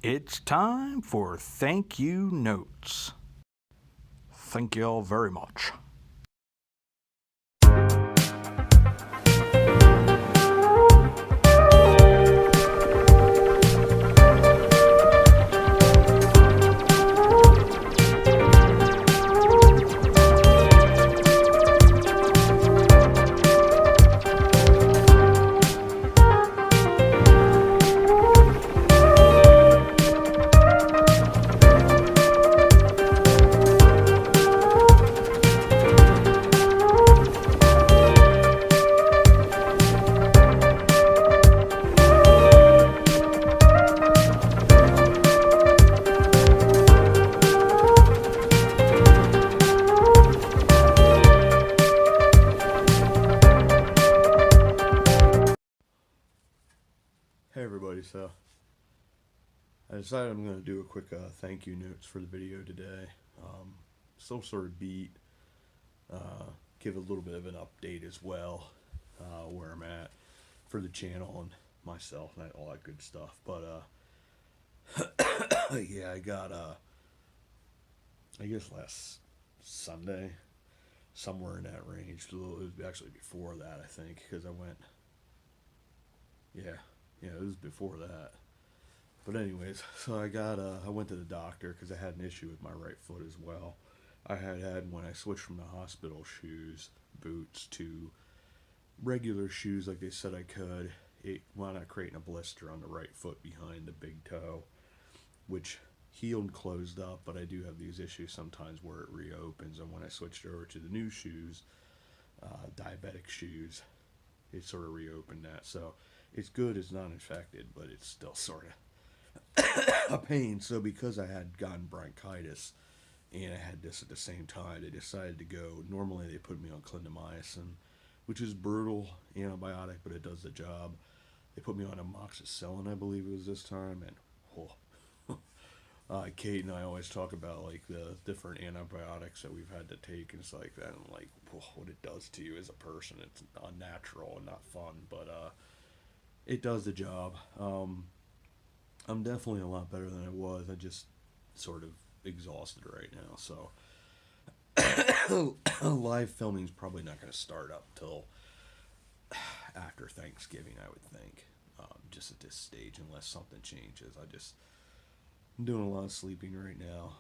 It's time for thank you notes. Thank you all very much. Hey everybody, so I decided I'm going to do a quick thank you notes for the video today. Still sort of beat, give a little bit of an update as well, where I'm at for the channel and myself and all that good stuff. But yeah, I got I guess last Sunday, somewhere in that range. It was actually before that, I think, because I went, yeah, it was before that. But anyways, so I went to the doctor because I had an issue with my right foot as well. I had when I switched from the hospital shoes, boots, to regular shoes like they said I could, it wound up creating a blister on the right foot behind the big toe, which healed and closed up, but I do have these issues sometimes where it reopens, and when I switched over to the new shoes, diabetic shoes, it sort of reopened that. So it's good, it's not infected, but it's still sort of a pain. So because I had gotten bronchitis and I had this at the same time, they decided to go. Normally they put me on clindamycin, which is brutal antibiotic, but it does the job. They put me on amoxicillin, I believe it was this time, and Kate and I always talk about like the different antibiotics that we've had to take and stuff like that, and like what it does to you as a person. It's unnatural and not fun, but it does the job. I'm definitely a lot better than I was. I just sort of exhausted right now, so live filming is probably not going to start up till after Thanksgiving, I would think. Just at this stage, unless something changes. I'm doing a lot of sleeping right now.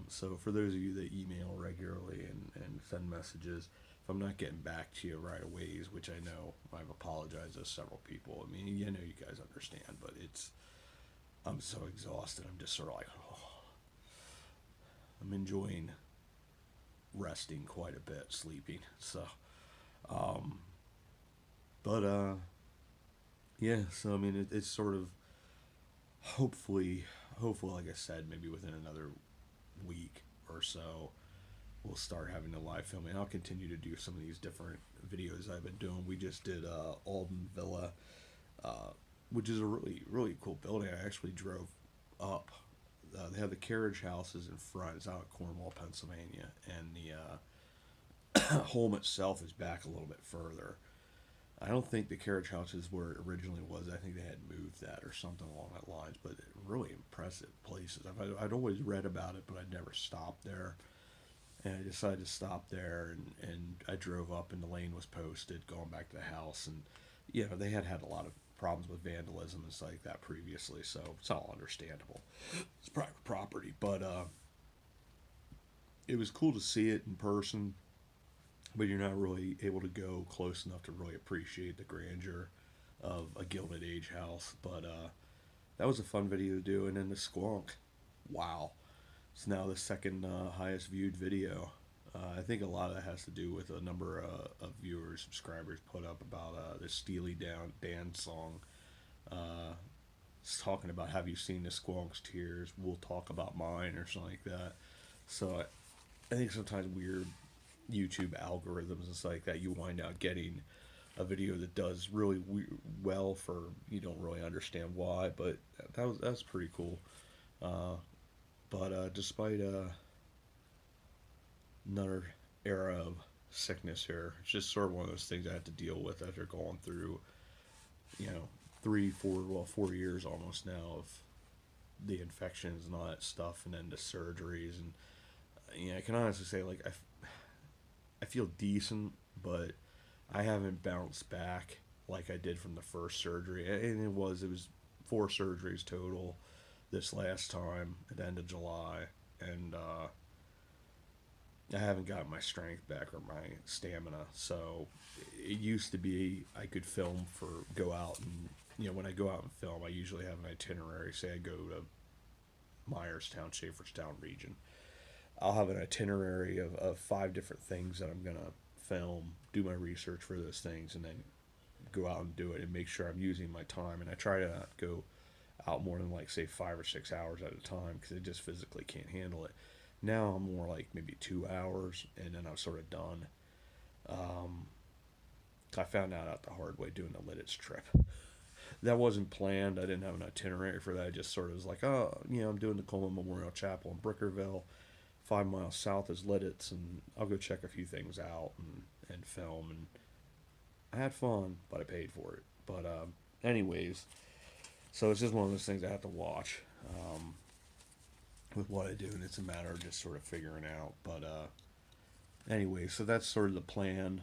So for those of you that email regularly and send messages, if I'm not getting back to you right away, which I know I've apologized to several people. I mean, you guys understand, but I'm so exhausted. I'm just sort of like, I'm enjoying resting quite a bit, sleeping. So, but yeah. So I mean, it's sort of hopefully, like I said, maybe within another week or so, we'll start having the live filming. I'll continue to do some of these different videos I've been doing. We just did Annville, which is a really, really cool building. I actually drove up. They have the carriage houses in front. It's out at Cornwall, Pennsylvania, and the home itself is back a little bit further. I don't think the carriage houses where it originally was. I think they had moved that or something along that lines. But really impressive places. I'd always read about it, but I'd never stopped there. And I decided to stop there, and I drove up, and the lane was posted, going back to the house. And, they had a lot of problems with vandalism and stuff like that previously, so it's all understandable. It's private property. But it was cool to see it in person, but you're not really able to go close enough to really appreciate the grandeur of a Gilded Age house. But that was a fun video to do. And then the squonk, wow. It's now the second highest viewed video. I think a lot of that has to do with a number of viewers, subscribers put up about the Steely Dan song. It's talking about, have you seen the Squonk's tears? We'll talk about mine, or something like that. So I think sometimes weird YouTube algorithms and stuff like that, you wind out getting a video that does really well for, you don't really understand why, but that was pretty cool. But despite another era of sickness here, it's just sort of one of those things I have to deal with after going through, 4 years almost now of the infections and all that stuff, and then the surgeries, and I can honestly say, like, I feel decent, but I haven't bounced back like I did from the first surgery. And it was 4 surgeries total this last time at the end of July, and I haven't got my strength back or my stamina. So it used to be I could go out, and when I go out and film, I usually have an itinerary. Say I go to Myerstown, Schaeferstown region. I'll have an itinerary of 5 different things that I'm gonna film, do my research for those things, and then go out and do it and make sure I'm using my time. And I try to not go out more than, like, say 5 or 6 hours at a time, because I just physically can't handle it. Now I'm more like maybe 2 hours, and then I'm sort of done. I found out the hard way doing the Lidditz trip. That wasn't planned. I didn't have an itinerary for that. I just sort of was like, oh, I'm doing the Coleman Memorial Chapel in Brickerville. 5 miles south is Lidditz, and I'll go check a few things out and film. And I had fun, but I paid for it. But anyways, so it's just one of those things I have to watch with what I do, and it's a matter of just sort of figuring out. But anyway, so that's sort of the plan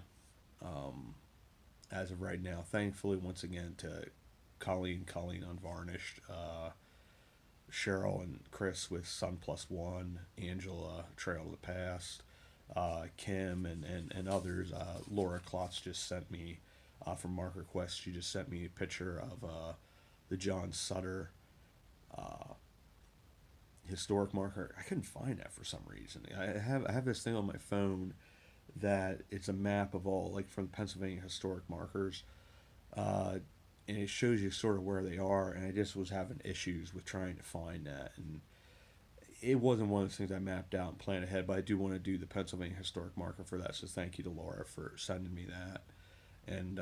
as of right now. Thankfully, once again, to Colleen Unvarnished, Cheryl and Chris with Sun Plus One, Angela, Trail of the Past, Kim, and others. Laura Klotz just sent me, from Marker Quest, she just sent me a picture of the John Sutter historic marker. I couldn't find that for some reason. I have this thing on my phone that it's a map of all, like, from the Pennsylvania historic markers, and it shows you sort of where they are, and I just was having issues with trying to find that, and it wasn't one of those things I mapped out and planned ahead, but I do want to do the Pennsylvania historic marker for that, so thank you to Laura for sending me that. And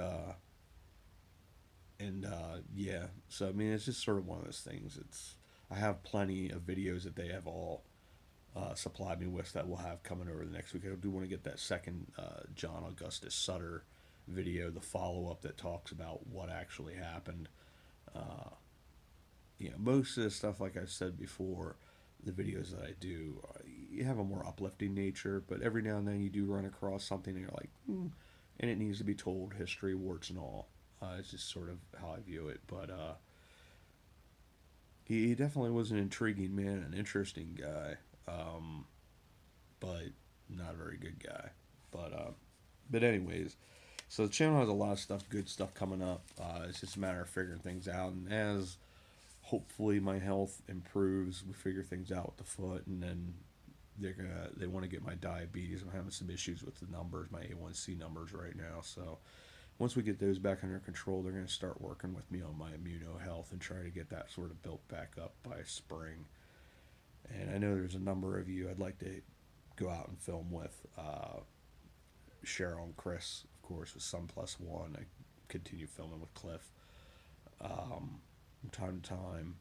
yeah, so I mean, it's just sort of one of those things. I have plenty of videos that they have all supplied me with that we'll have coming over the next week. I do want to get that second John Augustus Sutter video, the follow-up that talks about what actually happened. Most of the stuff, like I said before, the videos that I do, you have a more uplifting nature, but every now and then you do run across something and you're like, and it needs to be told, history, warts and all. It's just sort of how I view it. But he definitely was an intriguing man, an interesting guy, but not a very good guy. But anyways, so the channel has a lot of stuff, good stuff coming up. It's just a matter of figuring things out, and as hopefully my health improves, we figure things out with the foot, and then they want to get my diabetes. I'm having some issues with the numbers, my A1C numbers right now. So once we get those back under control, they're going to start working with me on my immuno health and try to get that sort of built back up by spring. And I know there's a number of you I'd like to go out and film with. Cheryl and Chris, of course, with Sun Plus One. I continue filming with Cliff from time to time.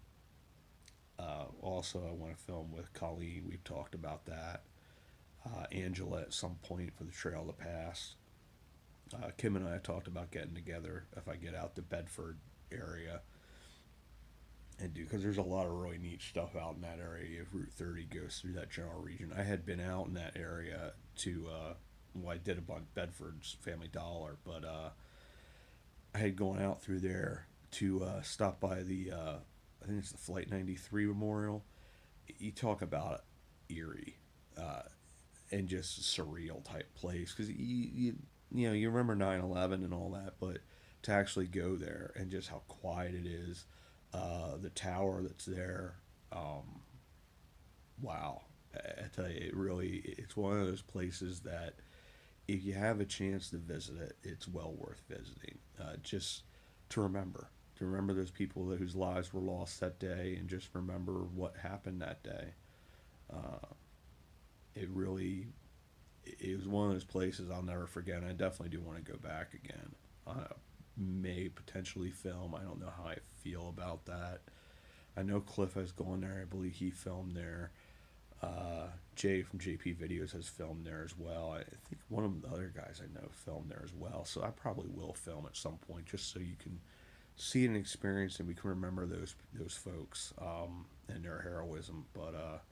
Also, I want to film with Colleen. We've talked about that. Angela at some point for the Trail of the Past. Kim and I talked about getting together if I get out the Bedford area and do, because there's a lot of really neat stuff out in that area. If Route 30 goes through that general region. I had been out in that area to I did a bunch Bedford's Family Dollar, but I had gone out through there to stop by the I think it's the Flight 93 Memorial. You talk about eerie and just surreal type place, because you remember 9/11 and all that, but to actually go there and just how quiet it is, the tower that's there, wow. I tell you, it's one of those places that if you have a chance to visit it, it's well worth visiting. Just to remember those people whose lives were lost that day, and just remember what happened that day. It was one of those places I'll never forget. I definitely do want to go back again. May potentially film. I don't know how I feel about that. I know Cliff has gone there. I believe he filmed there. Jay from JP Videos has filmed there as well. I think one of the other guys I know filmed there as well. So I probably will film at some point, just so you can see and experience, and we can remember those folks and their heroism. But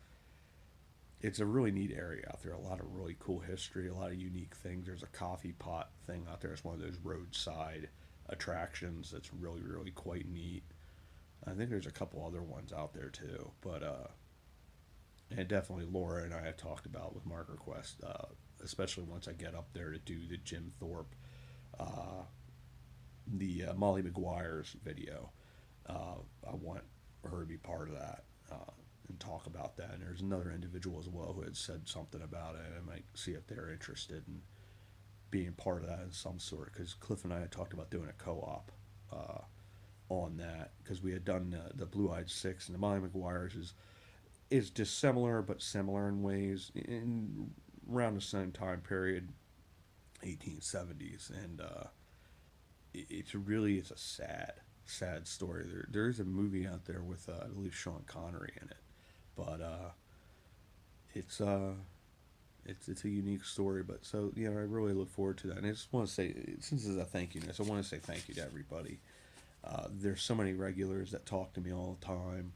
it's a really neat area out there. A lot of really cool history, a lot of unique things. There's a coffee pot thing out there. It's one of those roadside attractions that's really, really quite neat. I think there's a couple other ones out there too. But and definitely Laura and I have talked about with Marker Quest, especially once I get up there to do the Jim Thorpe, uh, the Molly McGuire's video. I want her to be part of that. And talk about that. And there's another individual as well who had said something about it. I might see if they're interested in being part of that in some sort. Because Cliff and I had talked about doing a co-op on that, because we had done the Blue Eyed Six, and the Molly McGuire's is dissimilar but similar in ways in around the same time period, 1870s, and it's a sad story. There is a movie out there with I believe Sean Connery in it, but it's it's a unique story. But so I really look forward to that, and I just want to say, since this is a thank you note, I want to say thank you to everybody. There's so many regulars that talk to me all the time,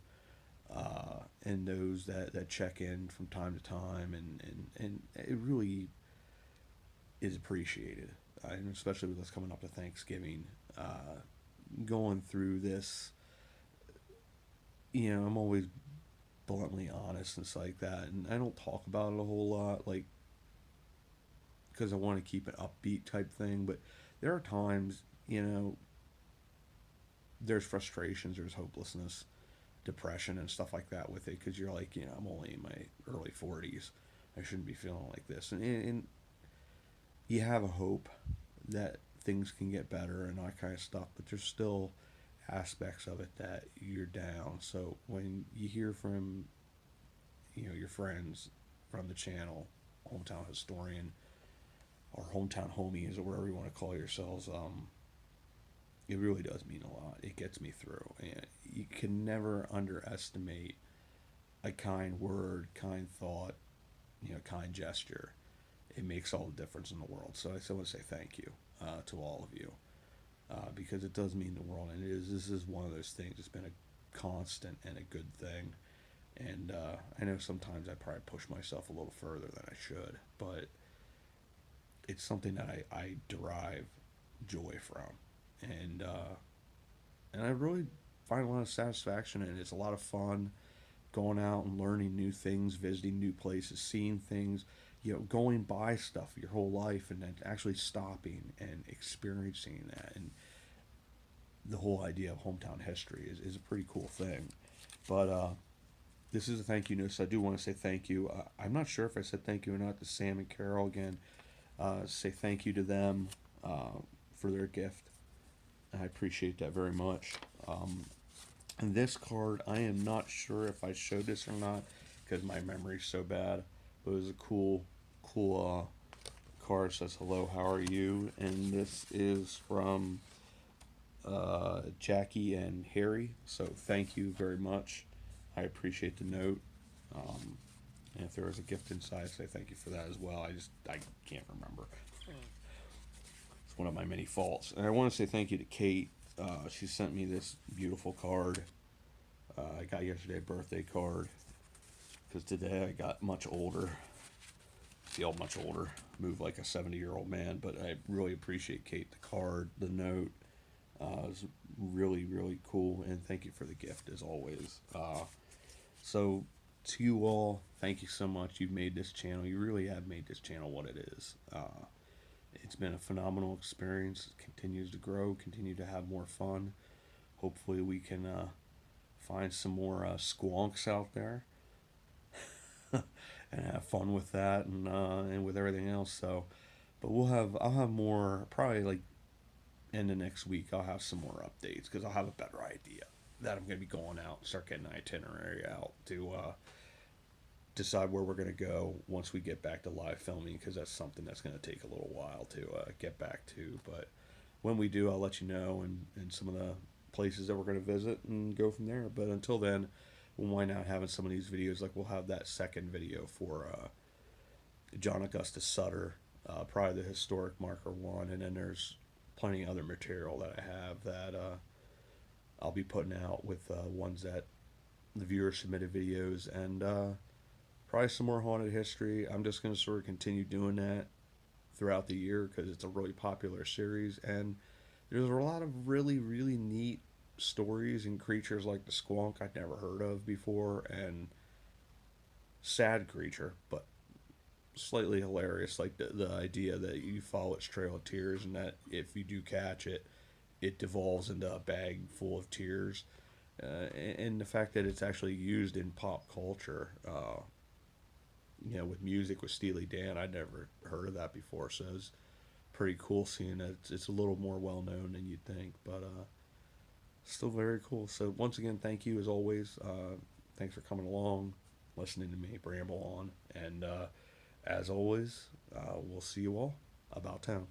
and those that check in from time to time, and it really is appreciated, and especially with us coming up to Thanksgiving, going through this. I'm always bluntly honest and stuff like that, and I don't talk about it a whole lot, like, because I want to keep an upbeat type thing. But there are times, there's frustrations, there's hopelessness, depression, and stuff like that with it, because you're like, I'm only in my early 40s. I shouldn't be feeling like this, and you have a hope that things can get better and all that kind of stuff, but there's still aspects of it that you're down. So when you hear from your friends from the channel, Hometown Historian or Hometown Homies or whatever you want to call yourselves, it really does mean a lot. It gets me through, and you can never underestimate a kind word, kind thought, kind gesture. It makes all the difference in the world. So I still want to say thank you to all of you, because it does mean the world, and this is one of those things. It's been a constant and a good thing, and I know sometimes I probably push myself a little further than I should, but it's something that I derive joy from, and I really find a lot of satisfaction in it. It's a lot of fun going out and learning new things, visiting new places, seeing things, going by stuff your whole life, and then actually stopping and experiencing that. And the whole idea of hometown history is a pretty cool thing. But this is a thank you note, so I do want to say thank you. I'm not sure if I said thank you or not to Sam and Carol again. Say thank you to them for their gift. I appreciate that very much. And this card, I am not sure if I showed this or not, because my memory's so bad. But it was a cool card. It says, "Hello, how are you?" And this is from Jackie and Harry. So thank you very much. I appreciate the note. And if there was a gift inside, say thank you for that as well. I can't remember. It's one of my many faults. And I want to say thank you to Kate. She sent me this beautiful card. I got yesterday a birthday card, because today I got much older. Feel much older. Moved like a 70-year-old man. But I really appreciate Kate, the card, the note. It was really, really cool. And thank you for the gift, as always. So to you all, thank you so much. You've made this channel. You really have made this channel what it is. It's been a phenomenal experience. It continues to grow, continue to have more fun. Hopefully we can find some more squonks out there and have fun with that, and with everything else. So, but I'll have more, probably like end of next week. I'll have some more updates, because I'll have a better idea that I'm going to be going out, start getting an itinerary out to decide where we're going to go once we get back to live filming, because that's something that's going to take a little while to get back to. But when we do, I'll let you know, and some of the places that we're going to visit, and go from there. But until then, we'll wind out having some of these videos. Like, we'll have that second video for John Augustus Sutter, probably the historic marker one, and then there's plenty of other material that I have that I'll be putting out with ones that the viewers submitted videos, and probably some more haunted history. I'm just going to sort of continue doing that throughout the year because it's a really popular series, and there's a lot of really, really neat stories and creatures like the squonk I'd never heard of before, and sad creature, but slightly hilarious, like the idea that you follow its trail of tears, and that if you do catch it, it devolves into a bag full of tears. And the fact that it's actually used in pop culture, with music with Steely Dan, I'd never heard of that before, so it's pretty cool seeing that it's a little more well known than you'd think, but still very cool. So once again, thank you as always. Thanks for coming along, listening to me bramble on, and as always, we'll see you all about town.